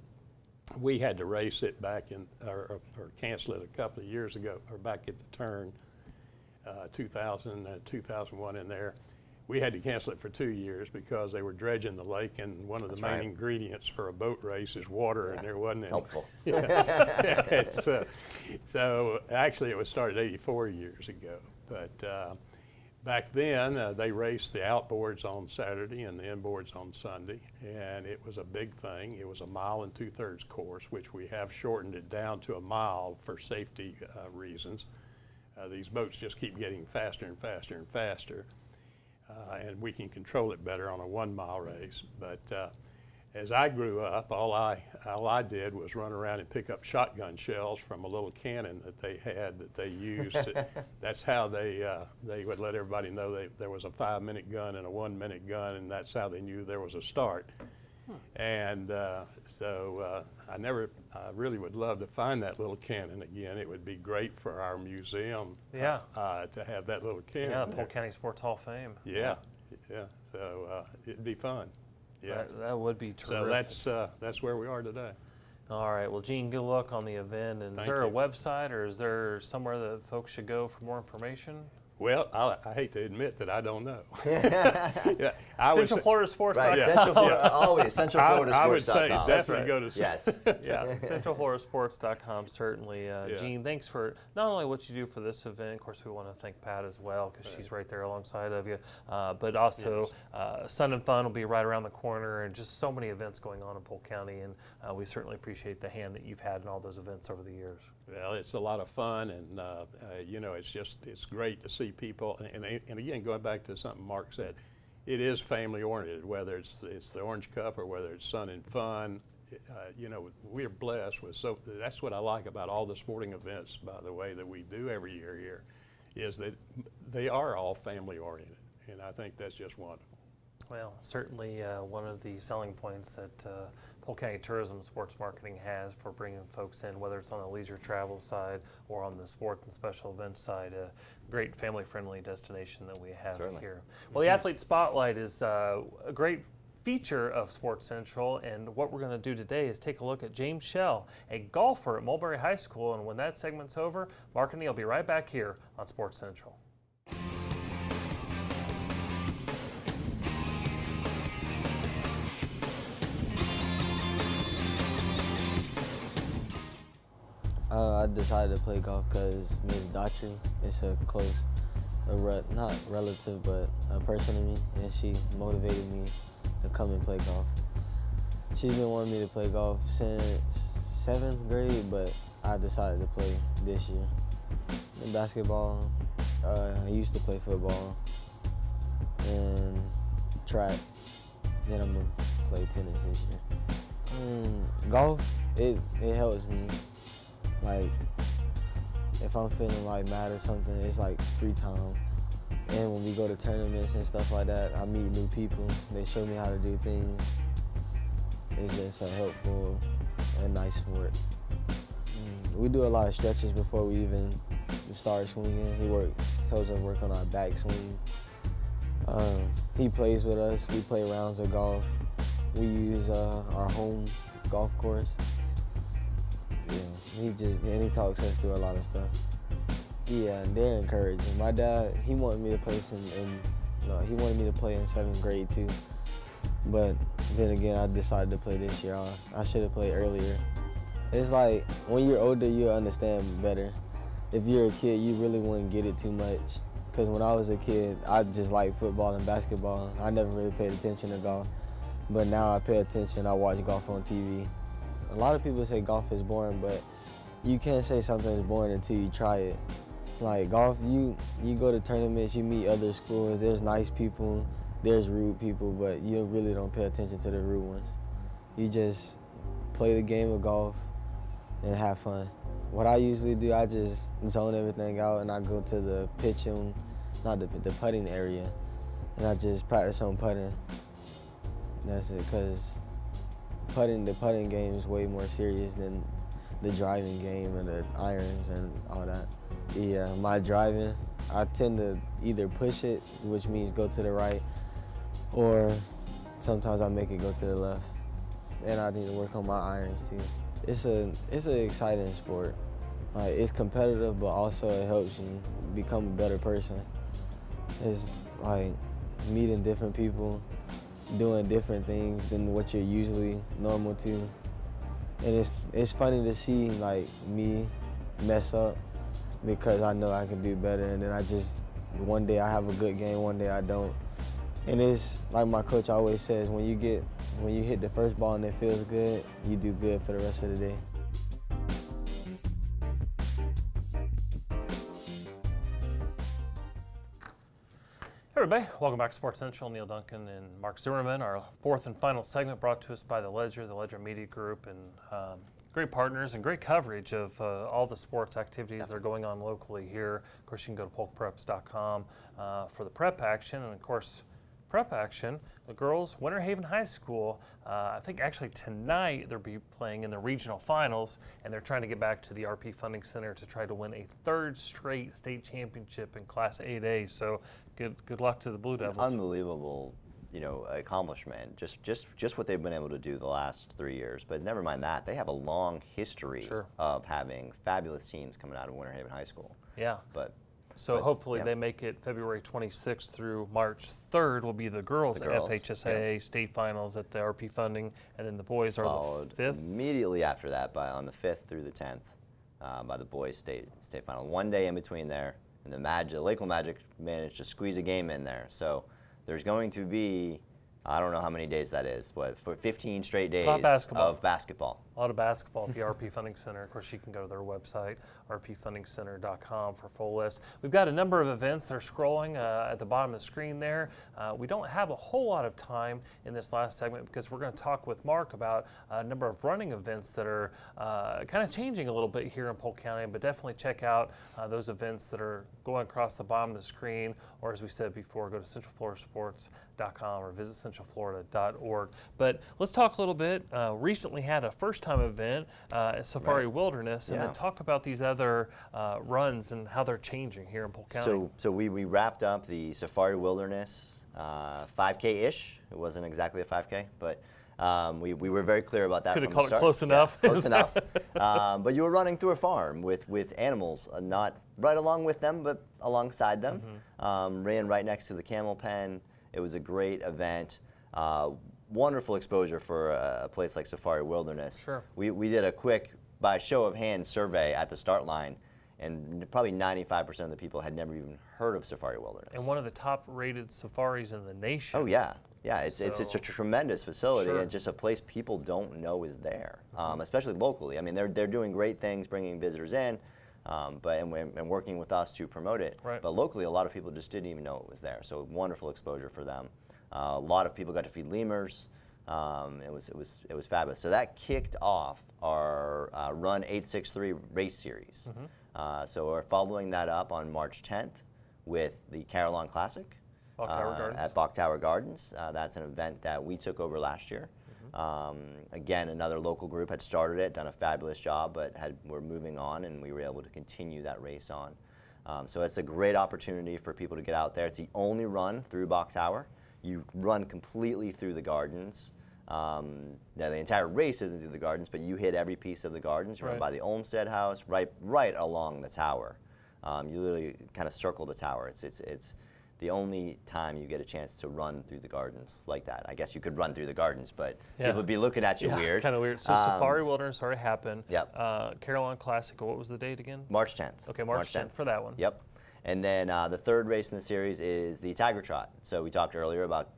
we had to race it back or cancel it a couple of years ago, or back at the turn, 2000 and 2001 in there. We had to cancel it for 2 years because they were dredging the lake, and one of the main ingredients for a boat race is water, and there wasn't any. Helpful. So actually it was started 84 years ago, but back then, they raced the outboards on Saturday and the inboards on Sunday, and it was a big thing. It was a 1 2/3 course, which we have shortened it down to a mile for safety reasons. These boats just keep getting faster and faster and faster, and we can control it better on a 1 mile race. But as I grew up, all I did was run around and pick up shotgun shells from a little cannon that they had that they used. That's how they would let everybody know there was a 5-minute gun and a 1-minute gun, and that's how they knew there was a start. And so I really would love to find that little cannon again. It would be great for our museum to have that little cannon. Yeah, Polk County Sports Hall of Fame. Yeah, Yeah, so it'd be fun. Yeah, that would be terrific. So that's where we are today. All right. Well, Gene, good luck on the event. And is there a website, or is there somewhere that folks should go for more information? Well, I hate to admit that I don't know. Yeah, CentralFloridaSports.com. Right, always CentralFloridaSports.com. I would say definitely go to yes. Yeah, CentralFloridaSports.com, certainly. Gene, thanks for not only what you do for this event. Of course, we want to thank Pat as well, because she's right there alongside of you. But also, Sun and Fun will be right around the corner, and just so many events going on in Polk County. And we certainly appreciate the hand that you've had in all those events over the years. Well, it's a lot of fun, and you know, it's great to see people. And again, going back to something Marc said, it is family oriented. Whether it's the Orange Cup or whether it's Sun and Fun, you know, we're blessed with. So that's what I like about all the sporting events, by the way, that we do every year here, is that they are all family oriented, and I think that's just wonderful. Well, certainly one of the selling points that Polk County Tourism Sports Marketing has for bringing folks in, whether it's on the leisure travel side or on the sport and special events side, a great family-friendly destination that we have here. Well, the Athlete Spotlight is a great feature of Sports Central, and what we're going to do today is take a look at James Shell, a golfer at Mulberry High School, and when that segment's over, Marc and Neal will be right back here on Sports Central. I decided to play golf because Ms. Daughtry is a close, not relative, but a person to me, and she motivated me to come and play golf. She's been wanting me to play golf since 7th grade, but I decided to play this year. In basketball, I used to play football and track. Then I'm gonna play tennis this year. Golf, it helps me. Like, if I'm feeling like mad or something, it's like free time. And when we go to tournaments and stuff like that, I meet new people. They show me how to do things. It's just a helpful and nice sport. We do a lot of stretches before we even start swinging. He helps us work on our back swing. He plays with us. We play rounds of golf. We use our home golf course. Yeah, he talks us through a lot of stuff. Yeah, they're encouraging. My dad, he wanted me to play he wanted me to play in 7th grade too. But then again, I decided to play this year. I should have played earlier. It's like, when you're older, you understand better. If you're a kid, you really wouldn't get it too much. Because when I was a kid, I just liked football and basketball. I never really paid attention to golf. But now I pay attention. I watch golf on TV. A lot of people say golf is boring, but you can't say something is boring until you try it. Like golf, you go to tournaments, you meet other schools, there's nice people, there's rude people, but you really don't pay attention to the rude ones. You just play the game of golf and have fun. What I usually do, I just zone everything out and I go to the pitching, not the putting area, and I just practice on putting. That's it, because the putting game is way more serious than the driving game and the irons and all that. Yeah, my driving, I tend to either push it, which means go to the right, or sometimes I make it go to the left. And I need to work on my irons too. It's an exciting sport. Like, it's competitive, but also it helps you become a better person. It's like meeting different people, doing different things than what you're usually normal to. And it's funny to see like me mess up, because I know I can do better, and then one day I have a good game, one day I don't. And it's like my coach always says, when you hit the first ball and it feels good, you do good for the rest of the day. Hey everybody, welcome back to Sports Central. Neal, Duncan, and Marc Zimmerman. Our fourth and final segment brought to us by the Ledger Media Group, and great partners and great coverage of all the sports activities that are going on locally here. Of course, you can go to polkpreps.com for the prep action, and of course, prep action. The girls, Winter Haven High School, I think actually tonight they'll be playing in the regional finals, and they're trying to get back to the RP Funding Center to try to win a third straight state championship in Class 8A. So good luck to the Blue Devils. Unbelievable, accomplishment. Just what they've been able to do the last 3 years. But never mind that, they have a long history of having fabulous teams coming out of Winter Haven High School. Yeah. So hopefully they make it February 26th through March 3rd will be the girls' FHSAA state finals at the RP Funding, and then the boys are followed the 5th. Immediately after that, on the 5th through the 10th, by the boys' state final. 1 day in between there, and the Lakeland Magic managed to squeeze a game in there. So there's going to be, I don't know how many days that is, for 15 straight days of basketball. A lot of basketball at the RP Funding Center. Of course, you can go to their website, rpfundingcenter.com, for full list. We've got a number of events that are scrolling at the bottom of the screen there. We don't have a whole lot of time in this last segment because we're going to talk with Marc about a number of running events that are kind of changing a little bit here in Polk County, but definitely check out those events that are going across the bottom of the screen, or as we said before, go to centralfloridasports.com or visit centralflorida.org. But let's talk a little bit. Recently had a first-time event at Safari Wilderness, and then talk about these other runs and how they're changing here in Polk County. So we wrapped up the Safari Wilderness 5K-ish. It wasn't exactly a 5K, but we were very clear about that. Could have called it close enough. Close enough. But you were running through a farm with animals, not right along with them, but alongside them. Ran right next to the camel pen. It was a great event. Wonderful exposure for a place like Safari Wilderness. Sure. We did a quick, by show of hands, survey at the start line, and probably 95% of the people had never even heard of Safari Wilderness. And one of the top-rated safaris in the nation. Oh yeah, yeah. It's a tremendous facility, Sure. and just a place people don't know is there, especially locally. I mean, they're doing great things, bringing visitors in, and working with us to promote it. Right. But locally, a lot of people just didn't even know it was there. So wonderful exposure for them. A lot of people got to feed lemurs. It was fabulous. So that kicked off our Run 863 race series. So we're following that up on March 10th with the Carillon Classic at Bach Tower Gardens. That's an event that we took over last year. Again, another local group had started it, done a fabulous job, but we're moving on, and we were able to continue that race on. So it's a great opportunity for people to get out there. It's the only run through Bach Tower. You run completely through the gardens. Now, the entire race isn't through the gardens, but you hit every piece of the gardens. You run by the Olmsted House, right along the tower. You literally kind of circle the tower. It's the only time you get a chance to run through the gardens like that. I guess you could run through the gardens, but people would be looking at you weird. Kind of weird. So Safari Wilderness already happened. Yep. Carillon Classic, what was the date again? March 10th. Okay, March 10th for that one. Yep. And then the third race in the series is the Tiger Trot. So we talked earlier about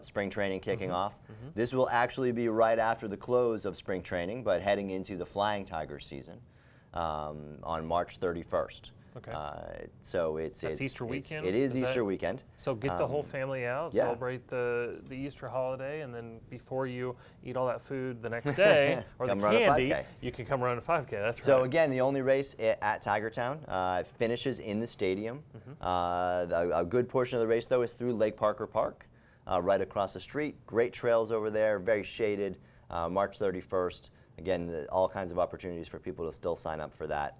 spring training kicking off. This will actually be right after the close of spring training, but heading into the Flying Tiger season on March 31st. Okay. So it's Easter weekend? It is Easter weekend. So get the whole family out, celebrate the Easter holiday, and then before you eat all that food the next day, or the candy, you can come run a 5K. That's right. So again, the only race at Tigertown finishes in the stadium. A good portion of the race, though, is through Lake Parker Park, right across the street. Great trails over there, very shaded. March 31st. Again, all kinds of opportunities for people to still sign up for that.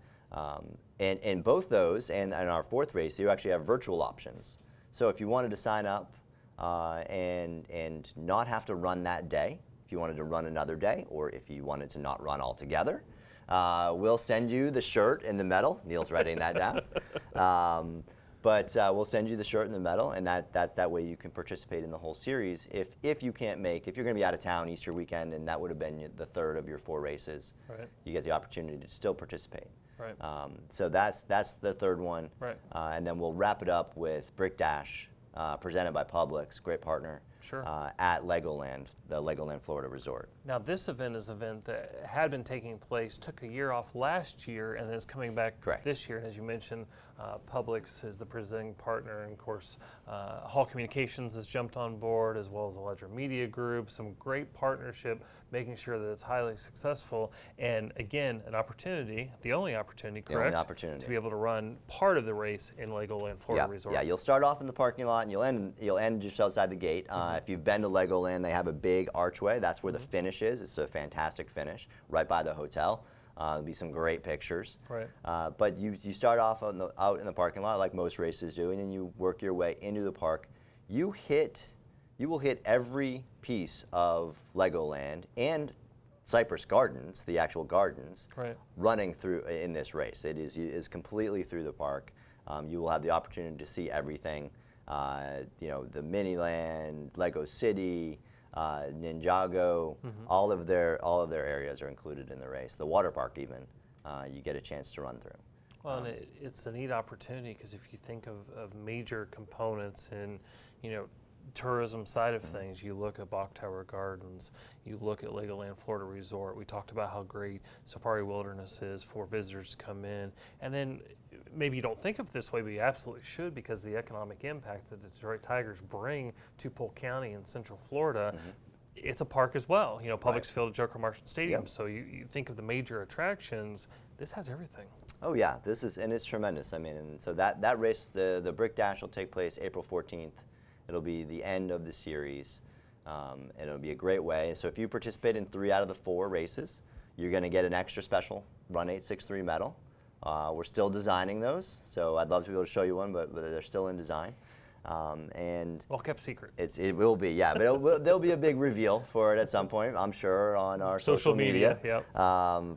And both those and our fourth race, you actually have virtual options. So if you wanted to sign up and not have to run that day, if you wanted to run another day, or if you wanted to not run altogether, we'll send you the shirt and the medal. Neal's writing that down. But we'll send you the shirt and the medal, and that way you can participate in the whole series. If you can't make, if you're going to be out of town Easter weekend, and that would have been the third of your 4 races, you get the opportunity to still participate. Right. So that's the third one. Right. And then we'll wrap it up with Brick Dash, presented by Publix, great partner. Sure. At Legoland, the Legoland Florida Resort. Now, this event is an event that had been taking place, took a year off last year, and then is coming back this year. And as you mentioned, Publix is the presenting partner, and of course, Hall Communications has jumped on board, as well as the Ledger Media Group. Some great partnership, making sure that it's highly successful. And again, an opportunity, the only opportunity, correct? The only opportunity. To be able to run part of the race in Legoland Florida Resort. Yeah, you'll start off in the parking lot, and you'll end just outside the gate. If you've been to Legoland, they have a big archway. That's where the finish is. It's a fantastic finish, right by the hotel. There'll be some great pictures. Right. But you start off out in the parking lot, like most races do, and then you work your way into the park. You will hit every piece of Legoland and Cypress Gardens, the actual gardens, running through in this race. It is completely through the park. You will have the opportunity to see everything. You know, the Miniland, Lego City, Ninjago, all of their areas are included in the race. The water park even, you get a chance to run through. Well, and it's a neat opportunity, because if you think of major components in, you know, tourism side of things, you look at Bach Tower Gardens, you look at Legoland Florida Resort. We talked about how great Safari Wilderness is for visitors to come in, and then maybe you don't think of it this way, but you absolutely should, because the economic impact that the Detroit Tigers bring to Polk County and Central Florida. It's a park as well, you know, Publix Field at Joker Marchant Stadium. So you think of the major attractions, this has everything. Oh yeah, this is, and it's tremendous. I mean, and so that race, the Brick Dash will take place April 14th. It'll be the end of the series, and it'll be a great way. So if you participate in 3 out of the 4 races, you're going to get an extra special Run 863 medal. We're still designing those, so I'd love to be able to show you one, but they're still in design. And well kept secret. It will be, yeah, but there'll be a big reveal for it at some point, I'm sure, on our social media.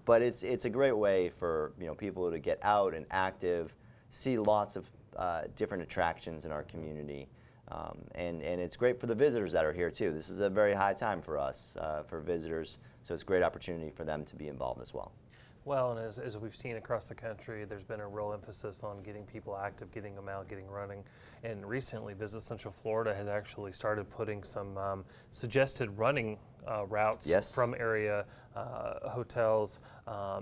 But it's a great way for, you know, people to get out and active, see lots of different attractions in our community. And it's great for the visitors that are here too. This is a very high time for us, for visitors, so it's a great opportunity for them to be involved as well. Well, and as we've seen across the country, there's been a real emphasis on getting people active, getting them out, getting running. And recently, Visit Central Florida has actually started putting some suggested running routes from area hotels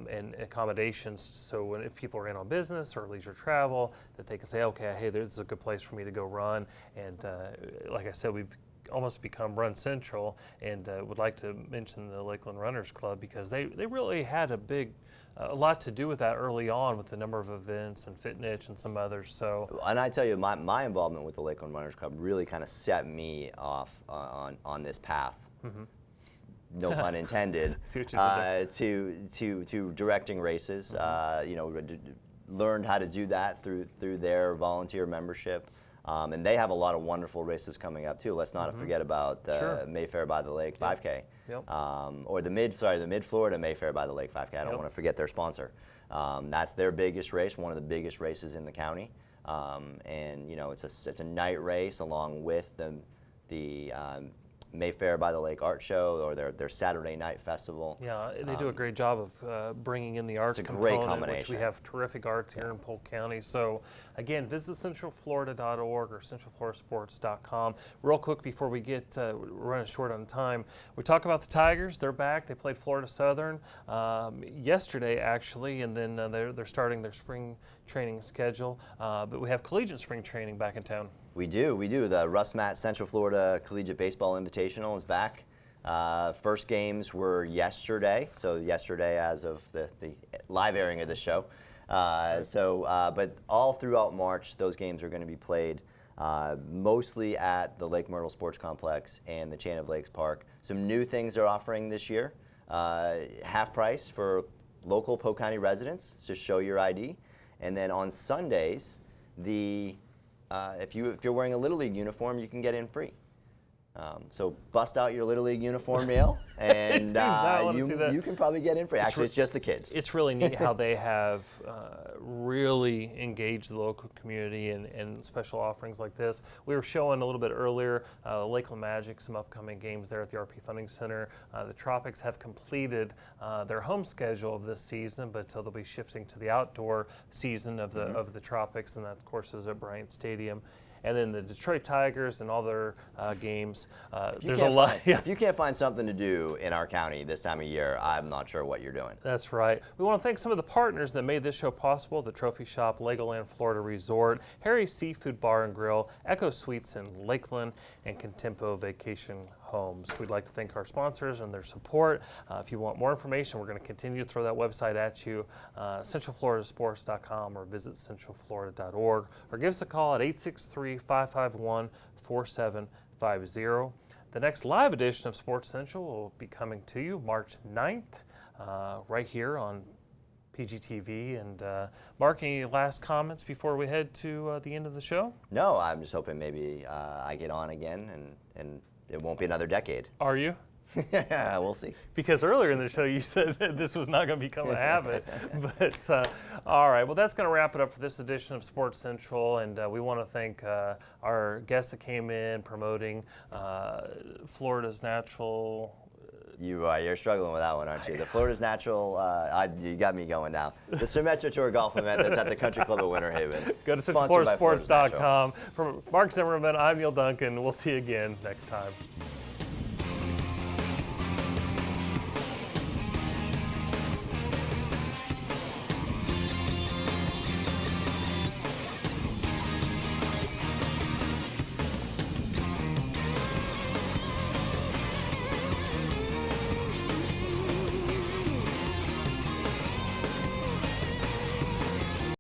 and accommodations. So if people are in on business or leisure travel, that they can say, okay, hey, this is a good place for me to go run. And like I said, we've almost become Run Central, and would like to mention the Lakeland Runners Club, because they really had a lot to do with that early on, with the number of events and Fit Niche and some others. So, and I tell you, my involvement with the Lakeland Runners Club really kind of set me off on this path. No pun intended. To directing races. You know, learned how to do that through their volunteer membership. And they have a lot of wonderful races coming up too. Let's not forget about the Mayfair by the Lake 5K, or the Mid-Florida Mayfair by the Lake 5K. I don't want to forget their sponsor. That's their biggest race, one of the biggest races in the county. And you know, it's a night race along with the Mayfair by the Lake Art Show, or their Saturday night festival. Yeah, they do a great job of bringing in the arts component, which we have terrific arts here in Polk County. So again, visit centralflorida.org or centralfloridasports.com. Real quick before we get, we're running short on time, we talk about the Tigers. They're back. They played Florida Southern yesterday, actually, and then they're starting their spring training schedule. But we have collegiate spring training back in town. We do. The Russ Matt Central Florida Collegiate Baseball Invitational is back. First games were yesterday, so yesterday as of the live airing of the show. But all throughout March, those games are going to be played mostly at the Lake Myrtle Sports Complex and the Chain of Lakes Park. Some new things they're offering this year: half price for local Polk County residents, just show your ID, and then on Sundays, if you're wearing a Little League uniform, you can get in free. So bust out your Little League uniform, Neal, and you can probably get in free. Actually, it's just the kids. It's really neat how they have really engaged the local community in special offerings like this. We were showing a little bit earlier Lakeland Magic, some upcoming games there at the RP Funding Center. The Tropics have completed their home schedule of this season, but they'll be shifting to the outdoor season of the Tropics, and that, of course, is at Bryant Stadium. and then the Detroit Tigers and all their games. If you There's a can't lot. find- If you can't find something to do in our county this time of year, I'm not sure what you're doing. That's right. We want to thank some of the partners that made this show possible: the Trophy Shop, Legoland Florida Resort, Harry's Seafood Bar and Grill, Echo Suites in Lakeland, and Contempo Vacation Homes. We'd like to thank our sponsors and their support. If you want more information, we're going to continue to throw that website at you, centralfloridasports.com, or visit centralflorida.org, or give us a call at 863-551-4750. The next live edition of Sports Central will be coming to you March 9th, right here on PGTV. And Marc, any last comments before we head to the end of the show? No, I'm just hoping maybe I get on again and it won't be another decade. Are you? Yeah, we'll see. Because earlier in the show you said that this was not going to become a habit. But all right, well, that's going to wrap it up for this edition of Sports Central. And we want to thank our guest that came in promoting Florida's natural. You're struggling with that one, aren't you? The Florida's Natural, you got me going now. The Symetra Tour Golf event that's at the Country Club of Winter Haven. Go to Sponsored by centralfloridasports.com. For Marc Zimmerman, I'm Neal Duncan. We'll see you again next time.